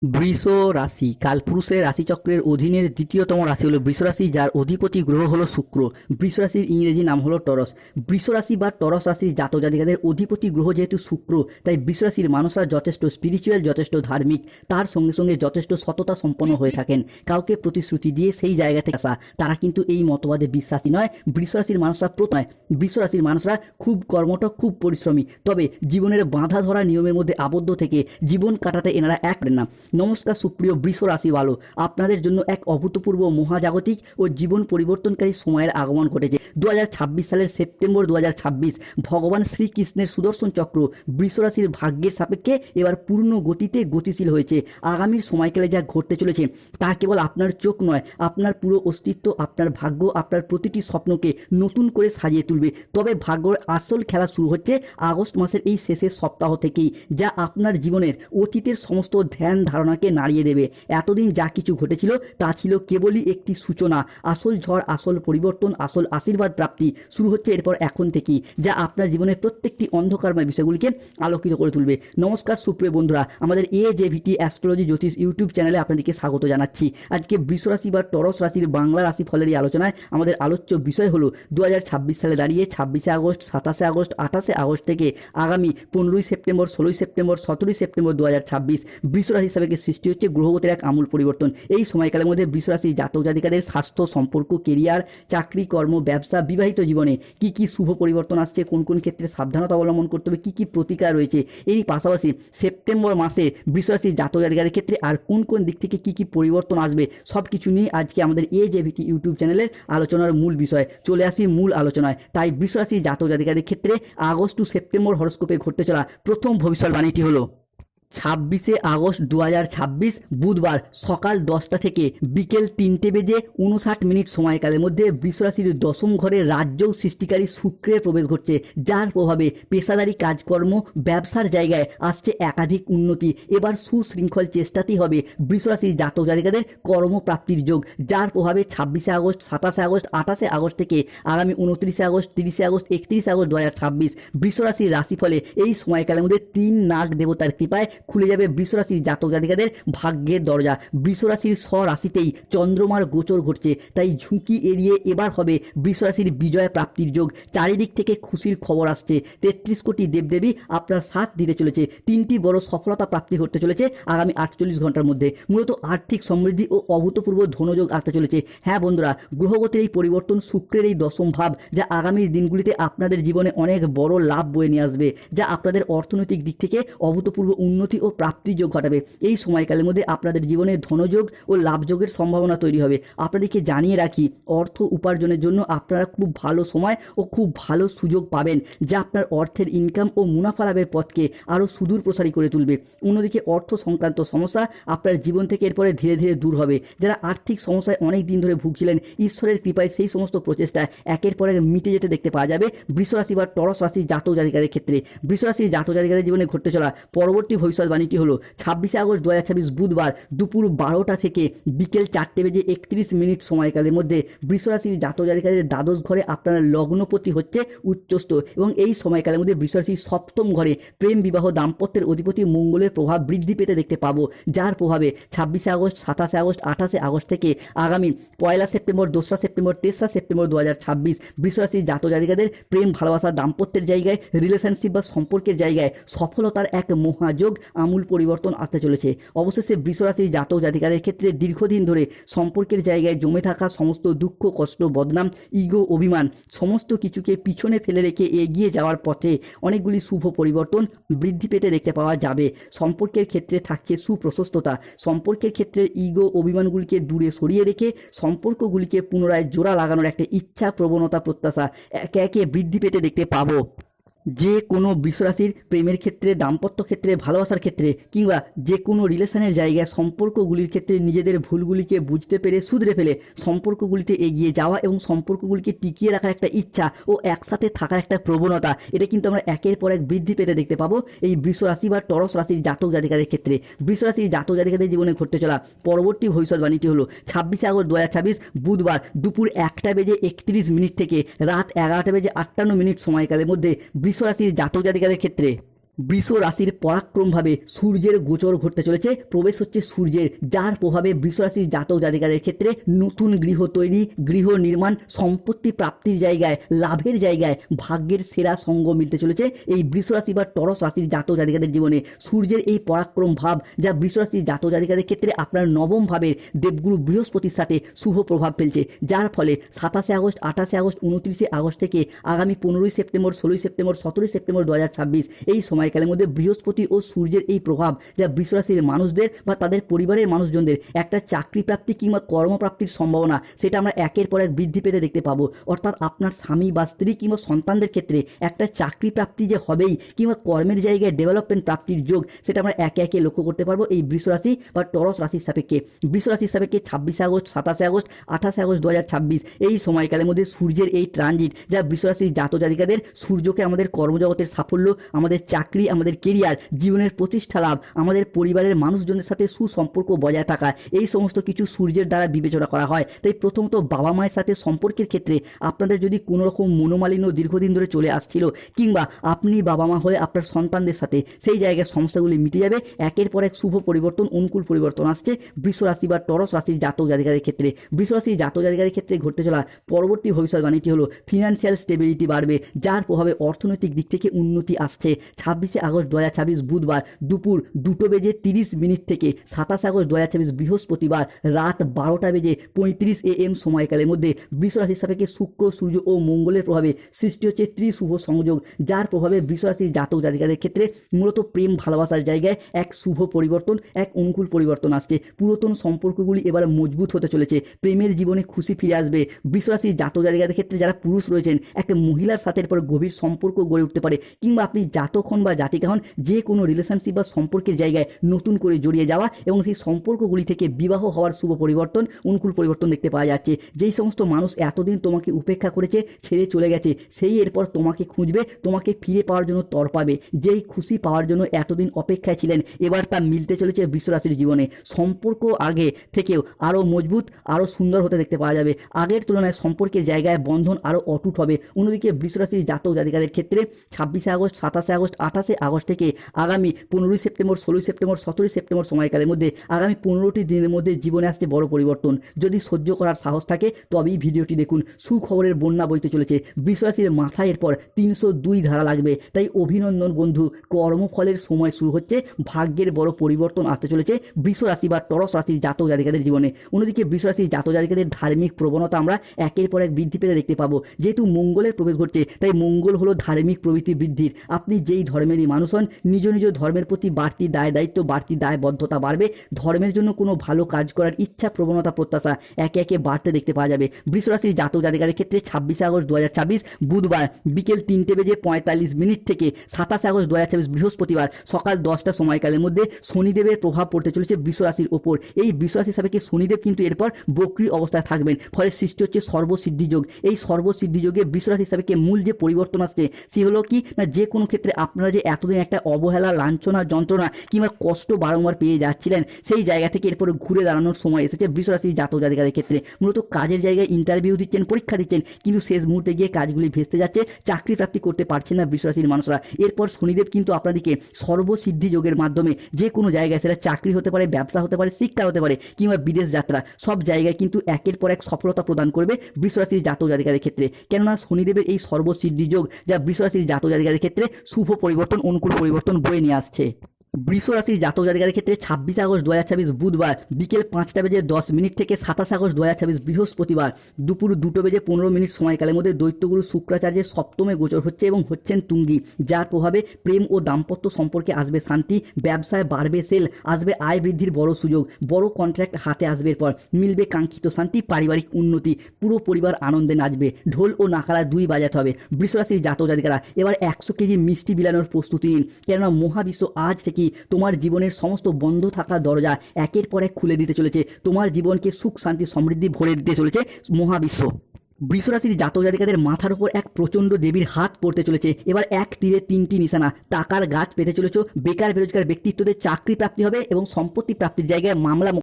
বৃষ রাশি কালপুরুষের রাশিচক্রের অধীনের দ্বিতীয়তম রাশি হলো বৃষ রাশি, যার অধিপতি গ্রহ হলো শুক্র। বৃষ রাশির ইংরেজি নাম হলো টরস। বৃষ রাশি বা টরস রাশির জাতক জাতিকাদের অধিপতি গ্রহ যেহেতু শুক্র, তাই বৃষ রাশির মানুষরা যথেষ্ট স্পিরিচুয়াল, যথেষ্ট ধার্মিক, তার সঙ্গে সঙ্গে যথেষ্ট সততা সম্পন্ন হয়ে থাকেন। কাউকে প্রতিশ্রুতি দিয়ে সেই জায়গা থেকে আসা তারা কিন্তু এই মতবাদে বিশ্বাসী নয়। বৃষ রাশির মানুষরা বৃষ রাশির মানুষরা খুব কর্মঠ, খুব পরিশ্রমী, তবে জীবনের বাঁধা ধরা নিয়মের মধ্যে আবদ্ধ থেকে জীবন কাটাতে এনারা এক করেন না। নমস্কার সুপ্রিয় বৃষ রাশি ভালো, আপনাদের জন্য এক অভূতপূর্ব মহাজাগতিক ও জীবন পরিবর্তনকারী সময়ের আগমন ঘটেছে। 2026 সালের সেপ্টেম্বর 2026 ভগবান শ্রীকৃষ্ণের সুদর্শন চক্র বৃষ রাশির ভাগ্যের সাপেক্ষে এবার পূর্ণ গতিতে গতিশীল হয়েছে। আগামীর সময়কালে যা ঘটতে চলেছে তা কেবল আপনার চোখ নয়, আপনার পুরো অস্তিত্ব, আপনার ভাগ্য, আপনার প্রতিটি স্বপ্নকে নতুন করে সাজিয়ে তুলবে। তবে ভাগ্যর আসল খেলা শুরু হচ্ছে আগস্ট মাসের এই শেষের সপ্তাহ থেকেই, যা আপনার জীবনের অতীতের সমস্ত ধ্যান ধারণাকে নাড়িয়ে দেবে। এতদিন যা কিছু ঘটেছিল তা ছিল কেবলই একটি সূচনা। আসল ঝড়, আসল পরিবর্তন, আসল আশীর্বাদ প্রাপ্তি শুরু হচ্ছে এরপর এখন থেকেই, যা আপনার জীবনের প্রত্যেকটি অন্ধকারময় বিষয়গুলিকে আলোকিত করে তুলবে। নমস্কার সুপ্রিয় বন্ধুরা, আমাদের AJVT অ্যাস্ট্রোলজি জ্যোতিষ ইউটিউব চ্যানেলে আপনাদেরকে স্বাগত জানাচ্ছি। আজকে বৃষ রাশি বা টরস রাশির বাংলা রাশি ফলের এই আলোচনায় আমাদের আলোচ্য বিষয় হলো 2026 সালে দাঁড়িয়ে 26শে আগস্ট, 27শে আগস্ট, 28শে আগস্ট থেকে আগামী 15ই সেপ্টেম্বর, 16ই সেপ্টেম্বর, 17ই সেপ্টেম্বর 2026 বৃষ রাশি হিসাবে সৃষ্টি হচ্ছে গ্রহগতির এক আমূল পরিবর্তন। এই সময়কালের মধ্যে বৃষ রাশির জাতক জাতিকাদের স্বাস্থ্য, সম্পর্ক, কেরিয়ার, চাকরি, কর্ম, ব্যবসা, বিবাহিত জীবনে কি কি শুভ পরিবর্তন আসছে, কোন কোন ক্ষেত্রে সাবধানতা অবলম্বন করতে হবে, কি কি প্রতিকার রয়েছে, এরই পাশাপাশি সেপ্টেম্বর মাসে বৃষ রাশির জাতক জাতিকাদের ক্ষেত্রে আর কোন কোন দিক থেকে কি কি পরিবর্তন আসবে, সব কিছু নিয়ে আজকে আমাদের AJVT ইউটিউব চ্যানেলের আলোচনার মূল বিষয়। চলে আসি মূল আলোচনায়। তাই বৃষ রাশির জাতক জাতিকাদের ক্ষেত্রে আগস্ট টু সেপ্টেম্বর হরস্কোপে ঘটতে চলা প্রথম ভবিষ্যৎবাণীটি হলো 26শে আগস্ট 2026 বুধবার সকাল 10টা থেকে বিকেল 3টে বেজে 59 সময়কালের মধ্যে বৃষ রাশির দশম ঘরে রাজযোগ সৃষ্টিকারী শুক্রের প্রবেশ ঘটছে, যার প্রভাবে পেশাদারি কাজকর্ম, ব্যবসার জায়গায় আসছে একাধিক উন্নতি। এবার সুশৃঙ্খল চেষ্টাতেই হবে বৃষ রাশির জাতক জাতিকাদের কর্মপ্রাপ্তির যোগ, যার প্রভাবে 26শে আগস্ট, 27শে আগস্ট, 28শে আগস্ট থেকে আগামী 29শে আগস্ট, 30শে আগস্ট, 31শে আগস্ট 2026 বৃষ রাশির রাশিফলে এই সময়কালের মধ্যে 3 নাগ দেবতার কৃপায় খুলে যাবে বৃষ রাশির জাতক জাতিকাদের ভাগ্যের দরজা। বৃষ রাশির স্বরাশিতেই চন্দ্রমার গোচর ঘটছে, তাই ঝুঁকি এড়িয়ে এবার হবে বৃষ রাশির বিজয় প্রাপ্তির যোগ। চারিদিক থেকে খুশির খবর আসছে। 33 কোটি দেবদেবী আপনার সাথ দিতে চলেছে। 3টি বড় সফলতা প্রাপ্তি ঘটতে চলেছে আগামী 48 ঘন্টার মধ্যে। মূলত আর্থিক সমৃদ্ধি ও অভূতপূর্ব ধনযোগ আসতে চলেছে। হ্যাঁ বন্ধুরা, গ্রহগতির এই পরিবর্তন, শুক্রের এই দশম ভাব, যা আগামীর দিনগুলিতে আপনাদের জীবনে অনেক বড় লাভ বয়ে নিয়ে আসবে, যা আপনাদের অর্থনৈতিক দিক থেকে অভূতপূর্ব উন্নতি ও প্রাপ্তি যোগ ঘটাবে। এই সময়কালের মধ্যে আপনাদের জীবনে ধনযোগ ও লাভযোগের সম্ভাবনা তৈরি হবে। আপনাদেরকে জানিয়ে রাখি, অর্থ উপার্জনের জন্য আপনারা খুব ভালো সময় ও খুব ভালো সুযোগ পাবেন, যা আপনার অর্থের ইনকাম ও মুনাফা লাভের পথকে আরও সুদূর প্রসারী করে তুলবে। অন্যদিকে অর্থ সংক্রান্ত সমস্যা আপনার জীবন থেকে এরপরে ধীরে ধীরে দূর হবে। যারা আর্থিক সমস্যায় অনেক দিন ধরে ভুগছিলেন, ঈশ্বরের কৃপায় সেই সমস্ত প্রচেষ্টায় একের পর এক মিটে যেতে দেখতে পাওয়া যাবে বৃষ রাশি বা টরস রাশির জাতক জাতিকাদের ক্ষেত্রে। বৃষ রাশির জাতক জাতিকাদের জীবনে ঘটতে চলা পরবর্তী ভবিষ্যৎবাণীটি হলো 26শে আগস্ট 2026 বুধবার দুপুর 12টা থেকে বিকেল 4টে বেজে 31 সময়কালের মধ্যে বৃষ রাশির জাতক জাতিকাদের দ্বাদশ ঘরে আপনার লগ্নপতি হচ্ছে উচ্চস্থ, এবং এই সময়কালের মধ্যে বৃষ রাশির সপ্তম ঘরে প্রেম, বিবাহ, দাম্পত্যের অধিপতি মঙ্গলের প্রভাব বৃদ্ধি পেতে দেখতে পাবো, যার প্রভাবে 26শে আগস্ট, 27শে আগস্ট, 28শে আগস্ট থেকে আগামী 1লা সেপ্টেম্বর, 2রা সেপ্টেম্বর, 3রা সেপ্টেম্বর 2026 বৃষ রাশির জাতক জাতিকাদের প্রেম, ভালোবাসা, দাম্পত্যের জায়গায়, রিলেশনশিপ বা সম্পর্কের জায়গায় সফলতার এক মহাযোগ, আমূল পরিবর্তন আসতে চলেছে। অবশেষে বৃষ রাশির জাতক জাতিকাদের ক্ষেত্রে দীর্ঘদিন ধরে সম্পর্কের জায়গায় জমে থাকা সমস্ত দুঃখ, কষ্ট, বদনাম, ইগো, অভিমান সমস্ত কিছুকে পিছনে ফেলে রেখে এগিয়ে যাওয়ার পথে অনেকগুলি শুভ পরিবর্তন বৃদ্ধি পেতে দেখতে পাওয়া যাবে। সম্পর্কের ক্ষেত্রে থাকছে সুপ্রশস্ততা। সম্পর্কের ক্ষেত্রে ইগো, অভিমানগুলিকে দূরে সরিয়ে রেখে সম্পর্কগুলিকে পুনরায় জোড়া লাগানোর একটা ইচ্ছা, প্রবণতা, প্রত্যাশা একে একে বৃদ্ধি পেতে দেখতে পাবো। যে কোনো বৃষ রাশির প্রেমের ক্ষেত্রে, দাম্পত্য ক্ষেত্রে, ভালোবাসার ক্ষেত্রে কিংবা যে কোনো রিলেশনের জায়গায় সম্পর্কগুলির ক্ষেত্রে নিজেদের ভুলগুলিকে বুঝতে পেরে শুধরে ফেলে সম্পর্কগুলিতে এগিয়ে যাওয়া এবং সম্পর্কগুলিকে টিকিয়ে রাখার একটা ইচ্ছা ও একসাথে থাকার একটা প্রবণতা, এটা কিন্তু আমরা একের পর এক বৃদ্ধি পেতে দেখতে পাবো এই বৃষ রাশি বা টরস রাশির জাতক জাতিকাদের ক্ষেত্রে। বৃষ রাশির জাতক জাতিকাদের জীবনে ঘটতে চলা পরবর্তী ভবিষ্যৎবাণীটি হলো 26শে আগস্ট 2026 বুধবার দুপুর 1টা বেজে 31 থেকে রাত 11টা বেজে 58 সময়কালের মধ্যে বৃষ রাশির জাতক জাতিকাদের ক্ষেত্রে। বৃষ রাশির পরাক্রমভাবে সূর্যের গোচর ঘটতে চলেছে, প্রবেশ হচ্ছে সূর্যের, যার প্রভাবে বৃষ রাশির জাতক জাতিকাদের ক্ষেত্রে নতুন গৃহ তৈরি, গৃহ নির্মাণ, সম্পত্তি প্রাপ্তির জায়গায়, লাভের জায়গায় ভাগ্যের সেরা সঙ্গ মিলতে চলেছে এই বৃষ রাশি বা টরস রাশির জাতক জাতিকাদের জীবনে। সূর্যের এই পরাক্রম ভাব যা বৃষ রাশির জাতক জাতিকাদের ক্ষেত্রে আপনার নবম ভাবের দেবগুরু বৃহস্পতির সাথে শুভ প্রভাব ফেলছে, যার ফলে 27 আগস্ট, 28 আগস্ট, 29 আগস্ট থেকে আগামী 15 সেপ্টেম্বর, 16 সেপ্টেম্বর, 17 সেপ্টেম্বর 2026 এই সময়কালের মধ্যে বৃহস্পতি ও সূর্যের এই প্রভাব যা বৃষ রাশির মানুষদের বা তাদের পরিবারের মানুষজনদের একটা চাকরি প্রাপ্তি কিংবা কর্মপ্রাপ্তির সম্ভাবনা সেটা আমরা একের পর এক বৃদ্ধি পেতে দেখতে পাবো। অর্থাৎ আপনার স্বামী বা স্ত্রী কিংবা সন্তানদের ক্ষেত্রে একটা চাকরি প্রাপ্তি যে হবেই কিংবা কর্মের জায়গায় ডেভেলপমেন্ট প্রাপ্তির যোগ সেটা আমরা একে একে লক্ষ্য করতে পারবো এই বৃষ রাশি বা টরস রাশির সাপেক্ষে। বৃষ রাশির সাপেক্ষে 26 আগস্ট, 27 আগস্ট, 28 আগস্ট 2026 এই সময়কালের মধ্যে সূর্যের এই ট্রানজিট যা বৃষ রাশির জাতক জাতিকাদের সূর্যকে আমাদের কর্মজগতের সাফল্য, আমাদের চাকরি, আমাদের কেরিয়ার, জীবনের প্রতিষ্ঠা লাভ, আমাদের পরিবারের মানুষজনের সাথে সুসম্পর্ক বজায় থাকা, এই সমস্ত কিছু সূর্যের দ্বারা বিবেচনা করা হয়। তাই প্রথমত বাবা মায়ের সাথে সম্পর্কের ক্ষেত্রে আপনাদের যদি কোনো রকম মনোমালিন্য দীর্ঘদিন ধরে চলে আসছিল কিংবা আপনি বাবা মা হলে আপনার সন্তানদের সাথে সেই জায়গায় সমস্যাগুলি মিটে যাবে। একের পর এক শুভ পরিবর্তন, অনুকূল পরিবর্তন আসছে বৃষ রাশি বা টরস রাশির জাতক জাতিকাদের ক্ষেত্রে। বৃষ রাশির জাতক জাতিকাদের ক্ষেত্রে ঘটতে চলা পরবর্তী ভবিষ্যৎবাণীটি হলো ফিনান্সিয়াল স্টেবিলিটি বাড়বে, যার প্রভাবে অর্থনৈতিক দিক থেকে উন্নতি আসছে। 26 আগস্ট 2026 বুধবার দুপুর 2:30 থেকে 27 আগস্ট 2026 বৃহস্পতিবার রাত 12:35 AM সময়কালের মধ্যে বৃষ রাশির সাপেক্ষে শুক্র, সূর্য ও মঙ্গলের প্রভাবে সৃষ্টি হচ্ছে ত্রিশুভ সংযোগ, যার প্রভাবে বৃষ রাশির জাতক জাতিকাদের ক্ষেত্রে মূলত প্রেম ভালোবাসার জায়গায় এক শুভ পরিবর্তন, এক অনুকূল পরিবর্তন আসছে। পুরাতন সম্পর্কগুলি এবার মজবুত হতে চলেছে, প্রেমের জীবনে খুশি ফিরে আসবে। বৃষ রাশির জাতক জাতিকাদের ক্ষেত্রে যারা পুরুষ রয়েছেন একটা মহিলার সাথে এরপর গভীর সম্পর্ক গড়ে উঠতে পারে, কিংবা আপনি জাতক হন বা জাতিকা হন, যে কোনো রিলেশনশিপ বা সম্পর্কের জায়গায় নতুন করে জড়িয়ে যাওয়া এবং সেই সম্পর্কগুলি থেকে বিবাহ হওয়ার শুভ পরিবর্তন, অনুকূল পরিবর্তন দেখতে পাওয়া যাচ্ছে। যেই সমস্ত মানুষ এতদিন তোমাকে উপেক্ষা করেছে, ছেড়ে চলে গেছে, সেই এরপর তোমাকে খুঁজবে, তোমাকে ফিরে পাওয়ার জন্য তরপাবে। যেই খুশি পাওয়ার জন্য এতদিন অপেক্ষায় ছিলেন এবার তা মিলতে চলেছে বৃষ রাশির জীবনে। সম্পর্ক আগে থেকেও আরও মজবুত, আরও সুন্দর হতে দেখতে পাওয়া যাবে। আগের তুলনায় সম্পর্কের জায়গায় বন্ধন আরও অটুট হবে। অন্যদিকে বৃষ রাশির জাতক জাতিকাদের ক্ষেত্রে 26 আগস্ট, 27 আগস্ট, 28 আগস্ট থেকে আগামী 15 সেপ্টেম্বর, 16 সেপ্টেম্বর, 17 সেপ্টেম্বর সময়কালের মধ্যে আগামী 15টি দিনের মধ্যে জীবনে আসছে বড় পরিবর্তন। যদি সহ্য করার সাহস থাকে তবেই ভিডিওটি দেখুন। সুখবরের বন্যা বইতে চলেছে বৃষ রাশির মাথায় এরপর 302 ধারা লাগবে। তাই অভিনন্দন বন্ধু, কর্মফলের সময় শুরু হচ্ছে, ভাগ্যের বড় পরিবর্তন আসতে চলেছে বৃষ রাশি বা টরস রাশির জাতক জাতিকাদের জীবনে। অন্যদিকে বৃষ রাশির জাতক জাতিকাদের ধার্মিক প্রবণতা আমরা একের পর এক বৃদ্ধি পেতে দেখতে পাবো। যেহেতু মঙ্গলের প্রবেশ ঘটছে তাই মঙ্গল হলো ধার্মিক প্রবৃত্তি বৃদ্ধির। আপনি যেই ধর্মেরই মানুষ হন, নিজ নিজ ধর্মের প্রতি বাড়তি দায় দায়িত্ব, বাড়তি দায়বদ্ধতা বাড়বে। ধর্মের জন্য কোনো ভালো কাজ করার ইচ্ছা, প্রবণতা, প্রত্যাশা একে একে বাড়তে দেখতে পাওয়া যাবে বৃষ রাশির জাতক জাতিকাদের ক্ষেত্রে। 26 আগস্ট 2026 বুধবার বিকেল 3:45 থেকে 27 আগস্ট 2026 বৃহস্পতিবার সকাল 10টা সময়কালের মধ্যে শনিদেবের প্রভাব পড়তে চলেছে বৃষ রাশির ওপর। এই বৃষ রাশির সাপেক্ষে শনিদেব কিন্তু এরপর বক্রী অবস্থায় থাকবেন, ফলে সৃষ্টি হচ্ছে সর্বসিদ্ধি যোগ। এই সর্বসিদ্ধি যোগে বৃষ রাশির সাপেক্ষে মূল যে পরিবর্তন আসছে সে হলো কি না, যে কোনো ক্ষেত্রে আপনারা যে এতদিন একটা অবহেলা, লাঞ্ছনা, যন্ত্রণা কিংবা কষ্ট বারংবার পেয়ে যাচ্ছিলেন, সেই জায়গা থেকে এরপরে ঘুরে দাঁড়ানোর সময় এসেছে বৃষ রাশির জাতক জাতিকাদের ক্ষেত্রে। মূলত কাজের জায়গায় ইন্টারভিউ দিচ্ছেন, পরীক্ষা দিচ্ছেন, কিন্তু শেষ মুহূর্তে গিয়ে কাজগুলি ভেস্তে যাচ্ছে, চাকরি প্রাপ্তি করতে পারছেন না বৃষ রাশির মানুষরা। এরপর শনিদেব কিন্তু আপনাদেরকে সর্বসিদ্ধি যোগের মাধ্যমে যে কোনো জায়গায়, সেটা চাকরি হতে পারে, ব্যবসা হতে পারে, শিক্ষা হতে পারে কিংবা বিদেশ যাত্রা, সব জায়গায় কিন্তু একের পর এক সফলতা প্রদান করবে বৃষ রাশির জাতক জাতিকাদের ক্ষেত্রে। কেননা শনিদেবের এই সর্বসিদ্ধি যোগ যা বৃষ রাশির জাতক জাতিকাদের ক্ষেত্রে শুভ পরিবর্তন, অনুকূল পরিবর্তন বয়ে নিয়ে আসছে। বৃষ রাশির জাতক জাতিকাদের ক্ষেত্রে 26 আগস্ট 2026 বুধবার বিকেল 5:10 থেকে 27 আগস্ট 2026 বৃহস্পতিবার দুপুর 2:15 সময়কালের মধ্যে দৈত্যগুরু শুক্রাচার্যের সপ্তমে গোচর হচ্ছে এবং হচ্ছেন তুঙ্গি, যার প্রভাবে প্রেম ও দাম্পত্য সম্পর্কে আসবে শান্তি, ব্যবসায় বাড়বে সেল, আসবে আয় বৃদ্ধির বড় সুযোগ, বড় কন্ট্রাক্ট হাতে আসবে, এরপর মিলবে কাঙ্ক্ষিত শান্তি, পারিবারিক উন্নতি, পুরো পরিবার আনন্দে নাচবে, ঢোল ও নাকারা দুই বাজাতে হবে। বৃষ রাশির জাতক জাতিকারা এবার 100 কেজি মিষ্টি বিলানোর প্রস্তুতি নিন, কেননা মহাবিশ্ব আজ থেকে তোমার জীবনের সমস্ত বন্ধ থাকা দরজা একের পর এক খুলে দিতে চলেছে। তোমার জীবনকে সুখ, শান্তি, সমৃদ্ধি ভরে দিতে চলেছে মহাবিশ্ব। বৃষ রাশির জাতক জাতিকাদের মাথার উপর এক প্রচণ্ড দেবীর হাত পড়তে চলেছে। এবার এক তীরে 3টি নিশানা, টাকার গাছ পেতে চলেছ, বেকার বেরোজগার ব্যক্তিত্বদের চাকরি প্রাপ্তি হবে এবং সম্পত্তি প্রাপ্তির জায়গায় মামলা